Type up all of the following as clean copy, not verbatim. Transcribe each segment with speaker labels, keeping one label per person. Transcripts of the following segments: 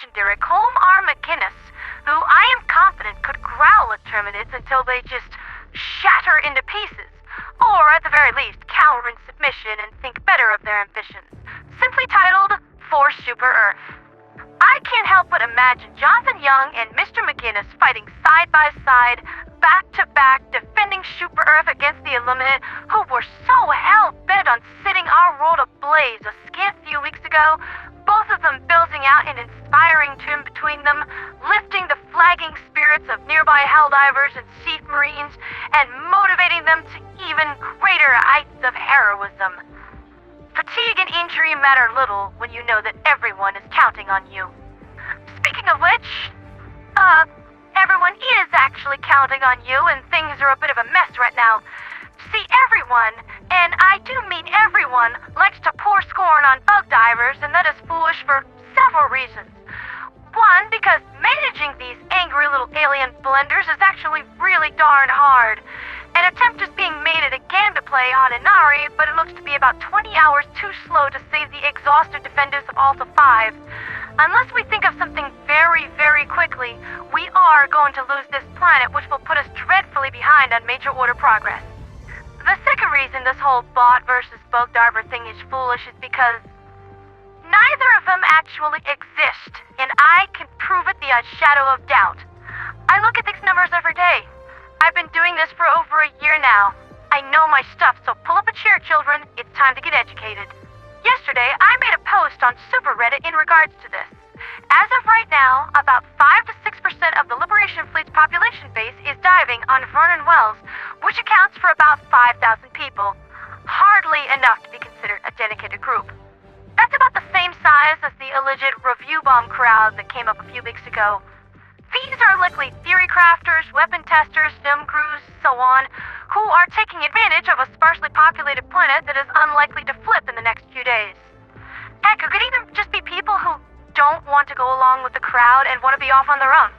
Speaker 1: legendary Caramoor McGinnis, who I am confident could growl at Terminids until they just shatter into pieces, or at the very least cower in submission and think better of their ambitions, simply titled For Super Earth. I can't help but imagine Jonathan Young and Mr. McGinnis fighting side by side, back to back, defending Super Earth against the Illuminate, who were so hell-bent on setting our world ablaze a scant few weeks ago, both of them building out an inspiring tune between them, lifting the flagging spirits of nearby Helldivers and SEAF Marines, and motivating them to even greater heights of heroism. Fatigue and injury matter little when you know that everyone is counting on you. Speaking of which, everyone is actually counting on you, and things are a bit of a mess right now. See, everyone, and I do mean everyone, likes to pour scorn on BugDivers, and that is foolish for several reasons. One, because managing these angry little alien blenders is actually really darn hard. An attempt is being made at a game to play on Inari, but it looks to be about 20 hours too slow to save the exhausted defenders of Alta V. Unless we think of something very, very quickly, we are going to lose this planet, which will put us dreadfully behind on major order progress. The second reason this whole bot versus BugDiver thing is foolish is because neither of them actually exist, and I can prove it beyond shadow of doubt. I look at these numbers every day. I've been doing this for over a year now. I know my stuff, so pull up a chair, children. It's time to get educated. Yesterday, I made a post on Super Reddit in regards to this. As of right now, about 5 to 6% of the Liberation Fleet's population base is diving on Vernon Wells, which accounts for about 5,000 people. Hardly enough to be considered a dedicated group. That's about the same size as the alleged review bomb crowd that came up a few weeks ago. These are likely theory crafters, weapon testers, sim crews, so on, who are taking advantage of a sparsely populated planet that is unlikely to flip in the next few days. Heck, it could even just be people who don't want to go along with the crowd and want to be off on their own.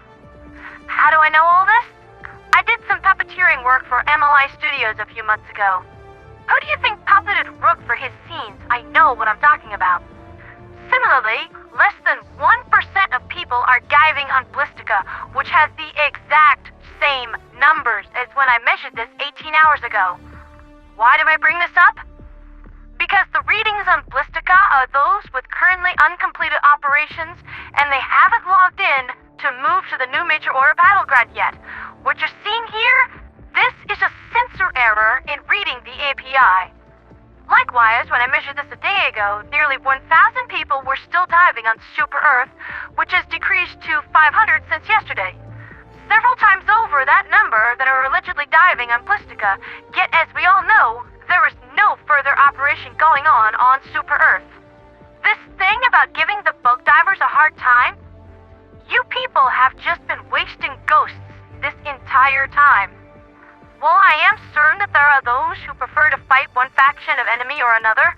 Speaker 1: How do I know all this? I did some puppeteering work for MLI Studios a few months ago. Who do you think puppeted Rook for his scenes? I know what I'm talking about. Similarly, less than 1% of people are diving on Ballistica, which has the exact same numbers as when I measured this 18 hours ago. Why do I bring this up? Because the readings on Ballistica are those with currently uncompleted operations, and they haven't logged in to move to the new major order battleground yet. What you're seeing here, this is a sensor error in reading the API. Likewise, when I measured this a day ago, nearly 1,000 people were still diving on Super Earth, which has decreased to 500 since yesterday. Several times over that number that are allegedly diving on Ballistica, yet as we all know, there is no further operation going on Super Earth. This thing about giving the BugDivers a hard time? You people have just been wasting ghosts this entire time. While I am certain that there are those who prefer to fight one faction of enemy or another,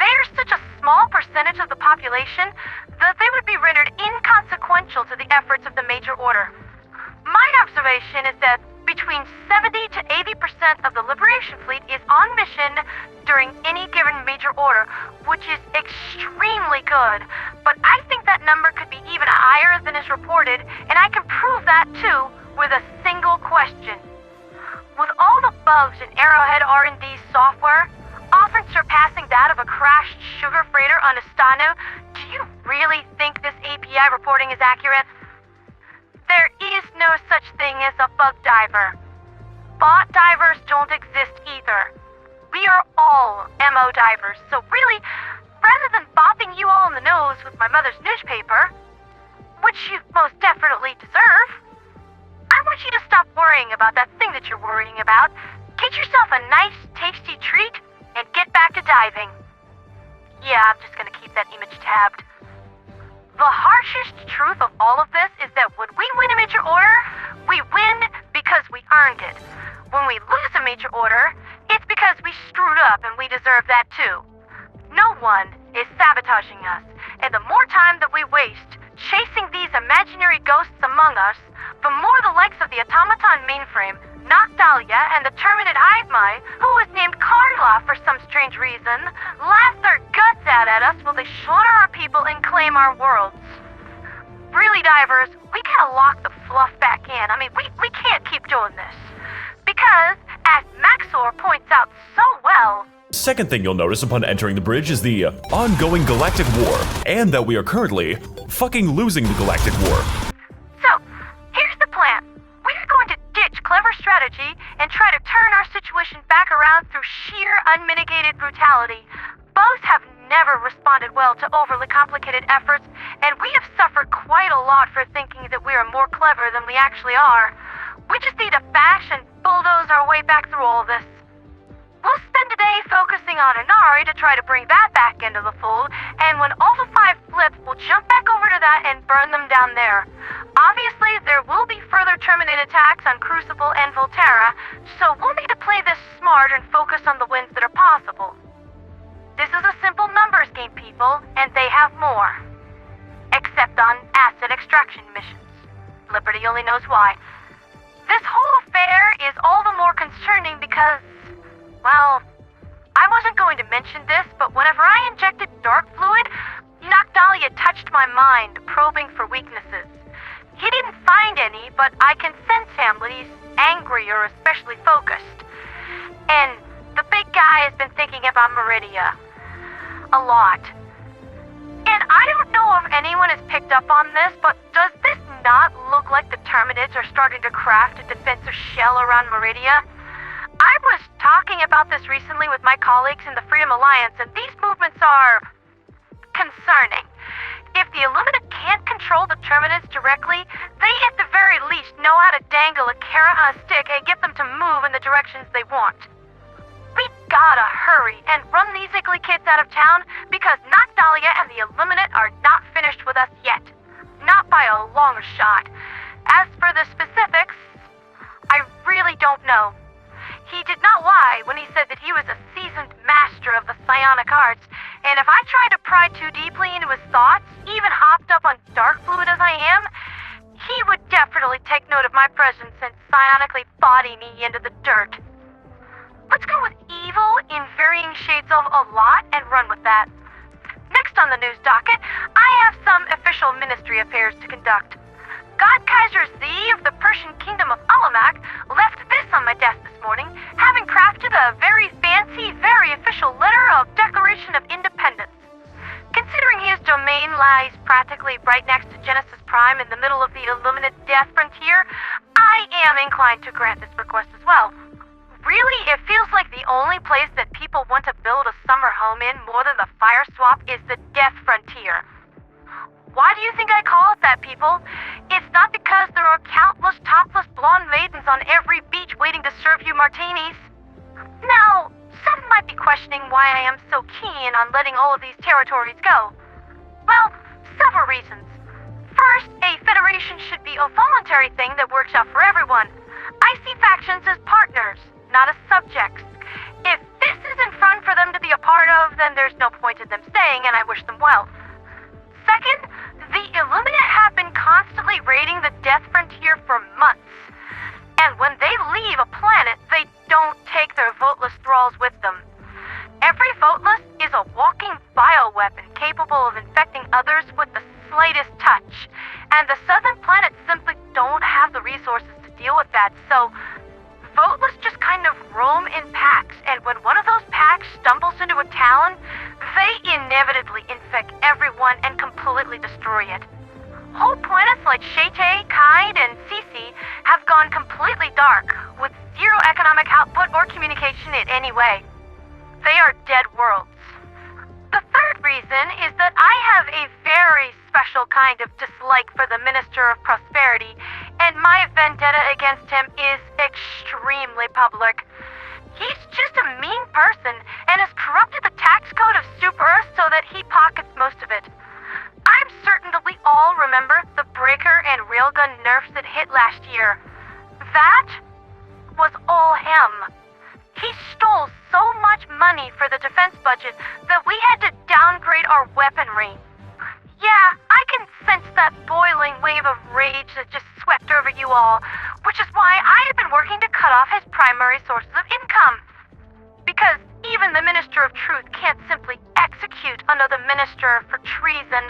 Speaker 1: they are such a small percentage of the population that they would be rendered inconsequential to the efforts of the major order. My observation is that between 70 to 80% of the Liberation Fleet is on mission during any given major order, which is extremely good, but I think that number could be even higher than is reported, and I can prove that too with a single question. With all the bugs in Arrowhead R&D software, often surpassing that of a crashed sugar freighter on Estano, do you really think this API reporting is accurate? There is no such thing as a BugDiver. BotDivers don't exist either. We are all MO divers, so really, rather than bopping you all in the nose with my mother's newspaper, which you most definitely deserve, I want you to stop worrying about that thing that you're worrying about, get yourself a nice, tasty treat, and get back to diving. Yeah, I'm just gonna keep that image tabbed. The harshest truth of all of this is that when we win a major order, we win because we earned it. When we lose a major order, it's because we screwed up and we deserve that too. No one is sabotaging us, and the more time that we waste chasing these imaginary ghosts among us, the more the likes of the automaton mainframe, Noctalia, and the Terminid Hivemai, who was named Carla for some strange reason, laugh their guts out at us while they slaughter our people and claim our worlds. Really, divers, we gotta lock the fluff back in. I mean, we can't keep doing this. Because, as Maxor points out so well...
Speaker 2: Second thing you'll notice upon entering the bridge is the ongoing Galactic War, and that we are currently fucking losing the Galactic War.
Speaker 1: So, here's the plan. We're going to ditch clever strategy and try to turn our situation back around through sheer unmitigated brutality. Both have never responded well to overly complicated efforts, and we have suffered quite a lot for thinking that we are more clever than we actually are. We just need to bash and bulldoze our way back through all of this. We'll spend today focusing on Inari to try to bring that back into the fold, and when all the 5 flips, we'll jump back over to that and burn them down there. Obviously, there will be further Terminid attacks on Crucible and Volterra, so we'll need to play this smart and focus on the wins that are possible. This is a simple numbers game, people, and they have more. Except on asset extraction missions. Liberty only knows why. This whole affair is all the more concerning because... well, I wasn't going to mention this, but whenever I injected dark fluid, Noctalia touched my mind, probing for weaknesses. He didn't find any, but I can sense him when he's angry or especially focused. And the big guy has been thinking about Meridia. A lot. And I don't know if anyone has picked up on this, but does this not look like the Terminids are starting to craft a defensive shell around Meridia? I was talking about this recently with my colleagues in the Freedom Alliance, and these movements are... concerning. If the Illumina can't control the Terminids directly, they at the very least know how to dangle a carrot on a stick and get them to move in the directions they want. We gotta hurry and run these Iggly kids out of town because Noctalia and the Illuminate are not finished with us yet. Not by a long shot. As for the specifics, I really don't know. He did not lie when he said that he was a seasoned master of the psionic arts, and if I tried to pry too deeply into his thoughts, even hopped up on dark fluid as I am, he would definitely take note of my presence and psionically body me into the dirt. Let's go with evil in varying shades of a lot and run with that. Next on the news docket, I have some official ministry affairs to conduct. God Kaiser Z of the Persian Kingdom of Alamak left this on my desk this morning, having crafted a very fancy, very official letter of Declaration of Independence. Considering his domain lies practically right next to Genesis Prime in the middle of the Illuminate Death Frontier, I am inclined to grant this request as well. Really, it feels like the only place that people want to build a summer home in more than the Fire Swap is the Death Frontier. Why do you think I call it that, people? It's not because there are countless topless blonde maidens on every beach waiting to serve you martinis. Now, some might be questioning why I am so keen on letting all of these territories go. Well, several reasons. First, a federation should be a voluntary thing that works out for everyone. I see factions as partners, not as subjects. If this isn't fun for them to be a part of, then there's no point in them staying, and I wish them well. Second, the Illuminate have been constantly raiding the Death Frontier for months. And when they leave a planet, they don't take their voteless thralls with them. Every voteless is a walking bioweapon capable of infecting others with the slightest touch. And the southern planets simply don't have the resources to deal with that, so voteless just kind of roam in packs, and when one of those packs stumbles into a town, they inevitably infect everyone and completely destroy it. Whole planets like Shete, Kaid, and Sisi have gone completely dark, with zero economic output or communication in any way. They are dead worlds. The third reason is that I have a very special kind of dislike for the Minister of Prosperity, and my vendetta against him is extremely public. He's just a mean person and has corrupted the tax code of Super Earth so that he pockets most of it. I'm certain that we all remember the breaker and railgun nerfs that hit last year. That was all him. He stole so much money for the defense budget that we had to downgrade our weaponry. Yeah, I can sense that boiling wave of rage that just swept over you all, which is why I have been working to cut off his primary sources of income. Because even the Minister of Truth can't simply execute another minister for treason.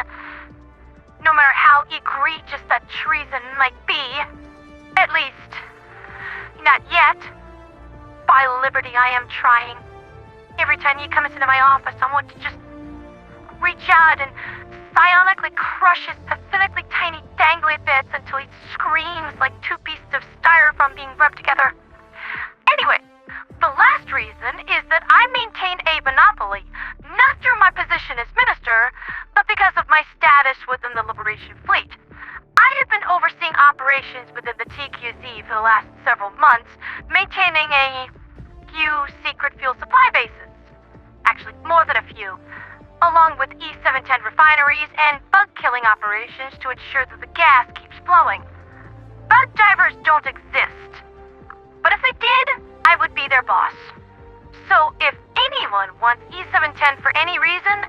Speaker 1: no matter how egregious that treason might be. At least, not yet. By liberty, I am trying. Every time he comes into my office, I want to just reach out and psionically crush his pathetically tiny dangly bits until he screams like two pieces of styrofoam being rubbed together. Anyway, the last reason is that I maintain a monopoly, not through my position as minister, but because of my status within the Liberation Fleet. I have been overseeing operations within the TQZ for the last several months, maintaining a few secret fuel supply bases. Actually, more than a few, along with E710 refineries and bug-killing operations to ensure that the gas keeps flowing. BugDivers don't exist. But if they did, I would be their boss. So if anyone wants E710 for any reason,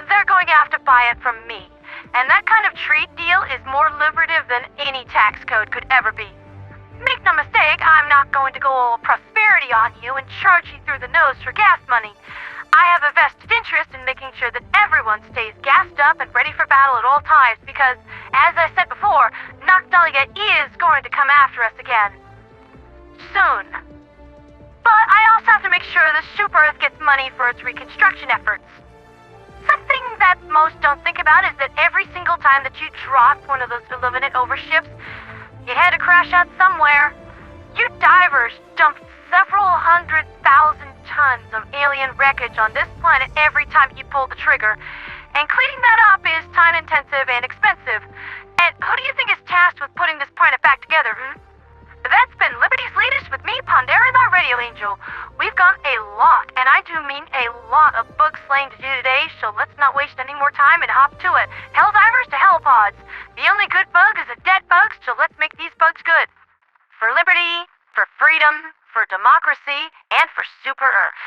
Speaker 1: they're going to have to buy it from me. And that kind of trade deal is more lucrative than any tax code could ever be. Make no mistake, I'm not going to go all prosperity on you and charge you through the nose for gas money. I have a vested interest in making sure that everyone stays gassed up and ready for battle at all times because, as I said before, Noctalia is going to come after us again. Soon. But I also have to make sure the Super Earth gets money for its reconstruction efforts. Something that most don't think about is that every single time that you dropped one of those Illuminate overships, it had to crash out somewhere. You divers dumped several 100,000 tons of alien wreckage on this planet every time you pulled the trigger, and cleaning that up is time-intensive and expensive. And who do you think is tasked with putting this planet back together, That's been Liberty's latest with me, ponderatheradioangel. We've got a lot, and I do mean a lot of bug slaying to do today, so let's not waste any more time and hop to it. Helldivers to hellpods. The only good bug is a dead bug, so let's make these bugs good. For liberty, for freedom, for democracy, and for Super Earth.